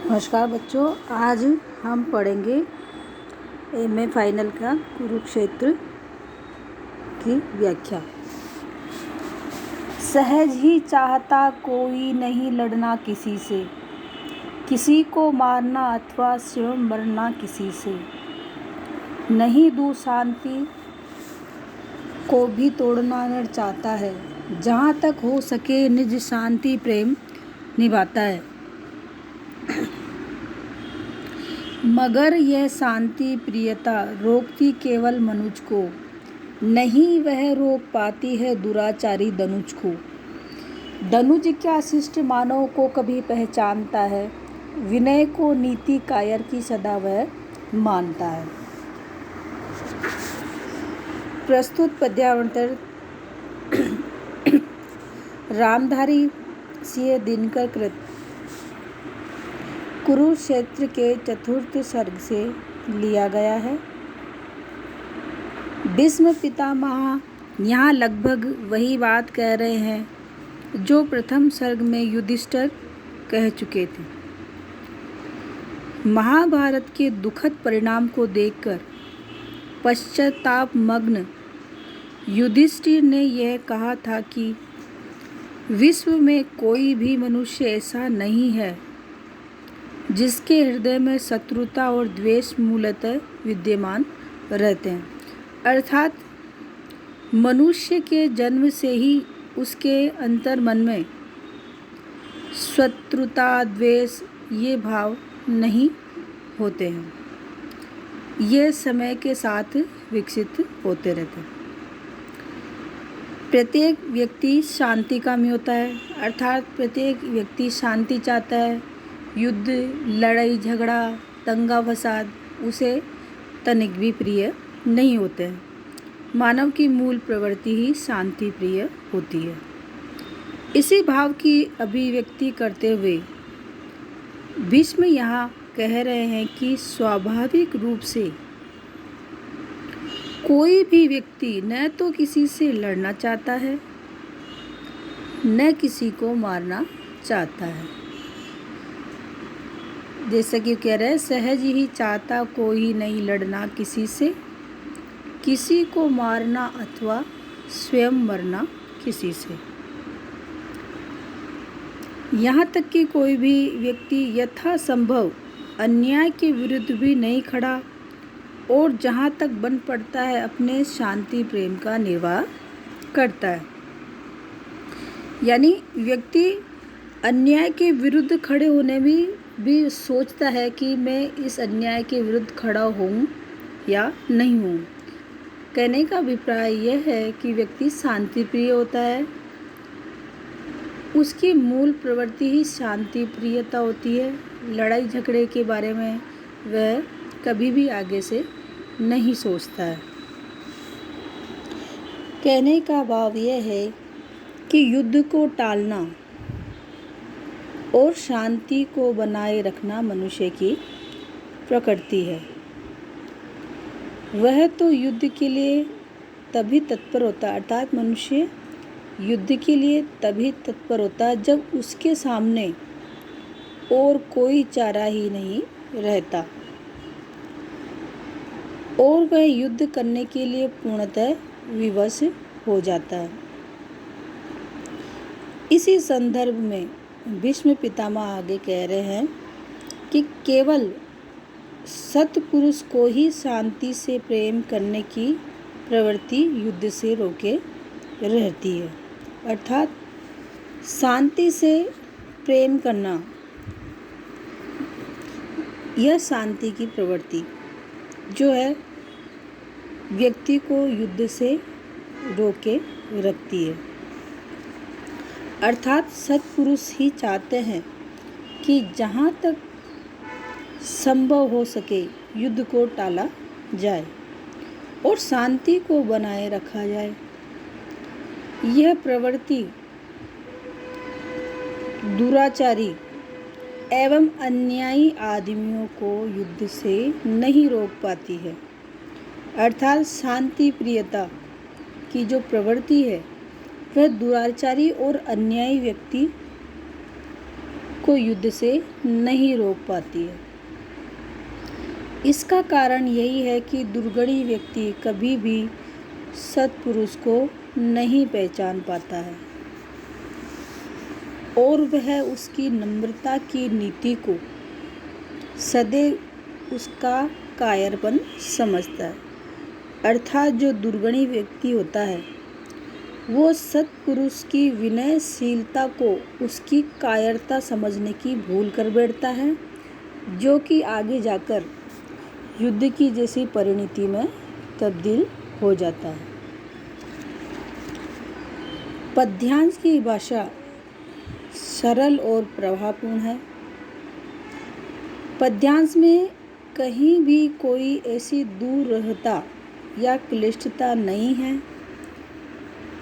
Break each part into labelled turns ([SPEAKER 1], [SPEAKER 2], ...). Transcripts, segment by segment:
[SPEAKER 1] नमस्कार बच्चों, आज हम पढ़ेंगे एमए फाइनल का कुरुक्षेत्र की व्याख्या। सहज ही चाहता कोई नहीं लड़ना किसी से, किसी को मारना अथवा स्वयं मरना किसी से। नहीं दूर शांति को भी तोड़ना नर चाहता है, जहाँ तक हो सके निज शांति प्रेम निभाता है। मगर यह शांति प्रियता रोकती केवल मनुज को, नहीं वह रोक पाती है दुराचारी दनुज को। दनुज क्या शिष्ट मानव को कभी पहचानता है, विनय को नीति कायर की सदा वह मानता है। प्रस्तुत पद्यावंतर रामधारी सिंह दिनकर कृत कुरुक्षेत्र के चतुर्थ सर्ग से लिया गया है। भीष्म पितामह यहाँ लगभग वही बात कह रहे हैं जो प्रथम सर्ग में युधिष्ठिर कह चुके थे। महाभारत के दुखद परिणाम को देखकर पश्चाताप मग्न युधिष्ठिर ने यह कहा था कि विश्व में कोई भी मनुष्य ऐसा नहीं है जिसके हृदय में शत्रुता और द्वेष मूलतः विद्यमान रहते हैं। अर्थात मनुष्य के जन्म से ही उसके अंतर्मन में शत्रुता द्वेष ये भाव नहीं होते हैं, ये समय के साथ विकसित होते रहते हैं। प्रत्येक व्यक्ति शांति कामी होता है, अर्थात प्रत्येक व्यक्ति शांति चाहता है। युद्ध, लड़ाई झगड़ा, दंगा फसाद उसे तनिक भी प्रिय नहीं होते हैं। मानव की मूल प्रवृत्ति ही शांति प्रिय होती है। इसी भाव की अभिव्यक्ति करते हुए भीष्म यहाँ कह रहे हैं कि स्वाभाविक रूप से कोई भी व्यक्ति न तो किसी से लड़ना चाहता है, न किसी को मारना चाहता है। जैसा कि कह रहे हैं, सहज ही चाहता कोई नहीं लड़ना किसी से, किसी को मारना अथवा स्वयं मरना किसी से। यहाँ तक कि कोई भी व्यक्ति यथासंभव अन्याय के विरुद्ध भी नहीं खड़ा और जहाँ तक बन पड़ता है अपने शांति प्रेम का निर्वाह करता है। यानी व्यक्ति अन्याय के विरुद्ध खड़े होने भी सोचता है कि मैं इस अन्याय के विरुद्ध खड़ा हूँ या नहीं हूँ। कहने का अभिप्राय यह है कि व्यक्ति शांति प्रिय होता है, उसकी मूल प्रवृत्ति ही शांति प्रियता होती है। लड़ाई झगड़े के बारे में वह कभी भी आगे से नहीं सोचता है। कहने का भाव यह है कि युद्ध को टालना और शांति को बनाए रखना मनुष्य की प्रकृति है। वह तो युद्ध के लिए तभी तत्पर होता है, अर्थात मनुष्य युद्ध के लिए तभी तत्पर होता है जब उसके सामने और कोई चारा ही नहीं रहता और वह युद्ध करने के लिए पूर्णतः विवश हो जाता है। इसी संदर्भ में भीष्म पितामह आगे कह रहे हैं कि केवल सत्पुरुष को ही शांति से प्रेम करने की प्रवृत्ति युद्ध से रोके रहती है। अर्थात शांति से प्रेम करना, यह शांति की प्रवृत्ति जो है व्यक्ति को युद्ध से रोके रखती है। अर्थात सत्पुरुष ही चाहते हैं कि जहाँ तक संभव हो सके युद्ध को टाला जाए और शांति को बनाए रखा जाए। यह प्रवृत्ति दुराचारी एवं अन्यायी आदमियों को युद्ध से नहीं रोक पाती है। अर्थात शांति प्रियता की जो प्रवृत्ति है वह दुराचारी और अन्यायी व्यक्ति को युद्ध से नहीं रोक पाती है। इसका कारण यही है कि दुर्गुणी व्यक्ति कभी भी सत्पुरुष को नहीं पहचान पाता है और वह उसकी नम्रता की नीति को सदैव उसका कायरपन समझता है। अर्थात जो दुर्गुणी व्यक्ति होता है वो सत्पुरुष की विनयशीलता को उसकी कायरता समझने की भूल कर बैठता है, जो कि आगे जाकर युद्ध की जैसी परिणति में तब्दील हो जाता है। पद्यांश की भाषा सरल और प्रभावपूर्ण है। पद्यांश में कहीं भी कोई ऐसी दूरता या क्लिष्टता नहीं है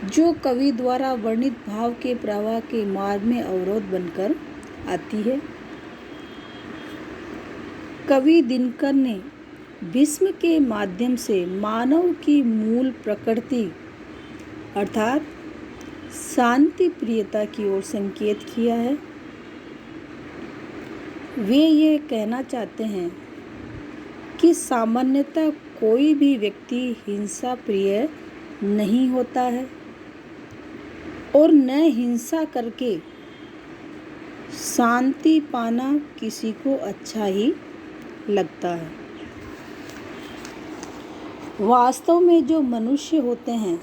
[SPEAKER 1] जो कवि द्वारा वर्णित भाव के प्रवाह के मार्ग में अवरोध बनकर आती है। कवि दिनकर ने भीष्म के माध्यम से मानव की मूल प्रकृति अर्थात शांति प्रियता की ओर संकेत किया है। वे ये कहना चाहते हैं कि सामान्यतः कोई भी व्यक्ति हिंसा प्रिय नहीं होता है और न हिंसा करके शांति पाना किसी को अच्छा ही लगता है। वास्तव में जो मनुष्य होते हैं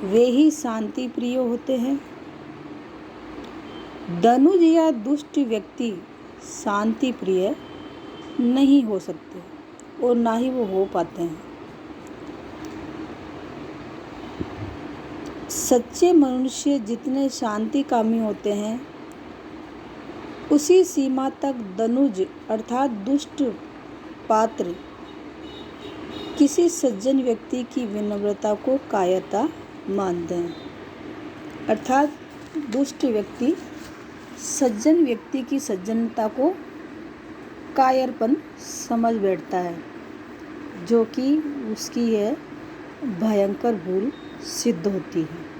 [SPEAKER 1] वे ही शांति प्रिय होते हैं। दनुज या दुष्ट व्यक्ति शांति प्रिय नहीं हो सकते और ना ही वो हो पाते हैं। सच्चे मनुष्य जितने शांतिकामी होते हैं उसी सीमा तक दनुज अर्थात दुष्ट पात्र किसी सज्जन व्यक्ति की विनम्रता को कायरता मानते हैं। अर्थात दुष्ट व्यक्ति सज्जन व्यक्ति की सज्जनता को कायरपन समझ बैठता है, जो कि उसकी यह भयंकर भूल सिद्ध होती है।